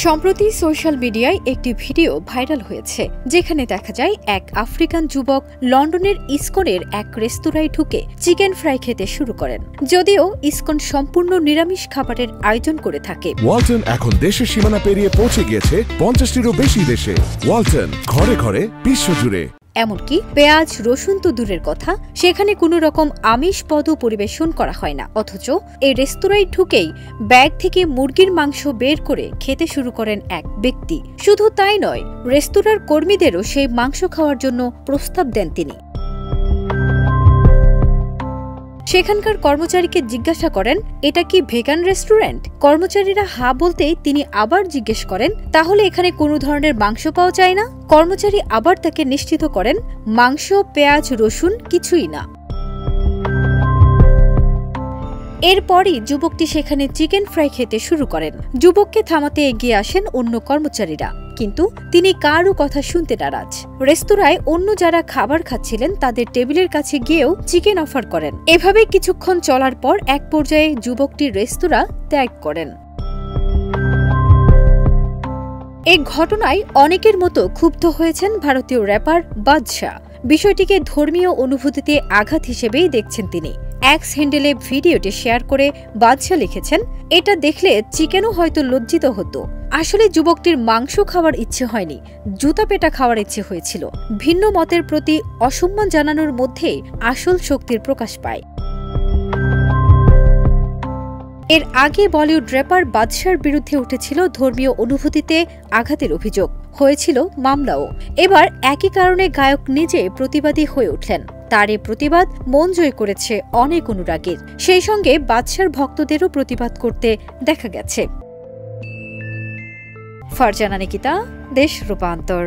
সম্প্রতি সোশ্যাল মিডিয়ায় একটি ভিডিও ভাইরাল হয়েছে যেখানে দেখা যায় এক আফ্রিকান যুবক লন্ডনের ইসকনের এক রেস্তোরাঁয় ঢুকে চিকেন ফ্রাই খেতে শুরু করেন। যদিও ইসকন সম্পূর্ণ নিরামিষ খাবারের আয়োজন করে থাকে। ওয়ালটন এখন দেশের সীমানা পেরিয়ে পৌঁছে গিয়েছে 50টিরও বেশি দেশে। ওয়ালটন ঘরে ঘরে বিশ্বজুড়ে। এমনকি পেঁয়াজ রসুন তো দূরের কথা, সেখানে কোনো রকম আমিষ পদও পরিবেশন করা হয় না। অথচ এই রেস্তোরাঁয় ঢুকেই ব্যাগ থেকে মুরগির মাংস বের করে খেতে শুরু করেন এক ব্যক্তি। শুধু তাই নয়, রেস্তোরাঁর কর্মীদেরও সেই মাংস খাওয়ার জন্য প্রস্তাব দেন তিনি। সেখানকার কর্মচারীকে জিজ্ঞাসা করেন, এটা কি ভেগান রেস্টুরেন্ট? কর্মচারীরা হা বলতেই তিনি আবার জিজ্ঞেস করেন, তাহলে এখানে কোনো ধরনের মাংস পাওয়া যায় না? কর্মচারী আবার তাকে নিশ্চিত করেন, মাংস পেঁয়াজ রসুন কিছুই না। এরপরই যুবকটি সেখানে চিকেন ফ্রাই খেতে শুরু করেন। যুবককে থামাতে এগিয়ে আসেন অন্য কর্মচারীরা, কিন্তু তিনি কারও কথা শুনতে নারাজ। রেস্তোরাঁয় অন্য যারা খাবার খাচ্ছিলেন তাদের টেবিলের কাছে গিয়েও চিকেন অফার করেন। এভাবে কিছুক্ষণ চলার পর এক পর্যায়ে যুবকটি রেস্তোরাঁ ত্যাগ করেন। এই ঘটনায় অনেকের মতো ক্ষুব্ধ হয়েছেন ভারতীয় র্যাপার বাদশা। বিষয়টিকে ধর্মীয় অনুভূতিতে আঘাত হিসেবেই দেখছেন তিনি। এক্স হ্যান্ডেলে ভিডিওটি শেয়ার করে বাদশা লিখেছেন, এটা দেখলে চিকেনও হয়তো লজ্জিত হতো। আসলে যুবকটির মাংস খাওয়ার ইচ্ছে হয়নি, জুতা পেটা খাওয়ার ইচ্ছে হয়েছিল। ভিন্ন মতের প্রতি অসম্মান জানানোর মধ্যেই আসল শক্তির প্রকাশ পায়। এর আগে বলিউড র্যাপার বাদশার বিরুদ্ধে উঠেছিল ধর্মীয় অনুভূতিতে আঘাতের অভিযোগ, হয়েছিল মামলাও। এবার একই কারণে গায়ক নিজে প্রতিবাদী হয়ে উঠলেন। তার এই প্রতিবাদ মন জয় করেছে অনেক অনুরাগীর। সেই সঙ্গে বাদশার ভক্তদেরও প্রতিবাদ করতে দেখা গেছে। ফারজানা নিকিতা, দেশ রূপান্তর।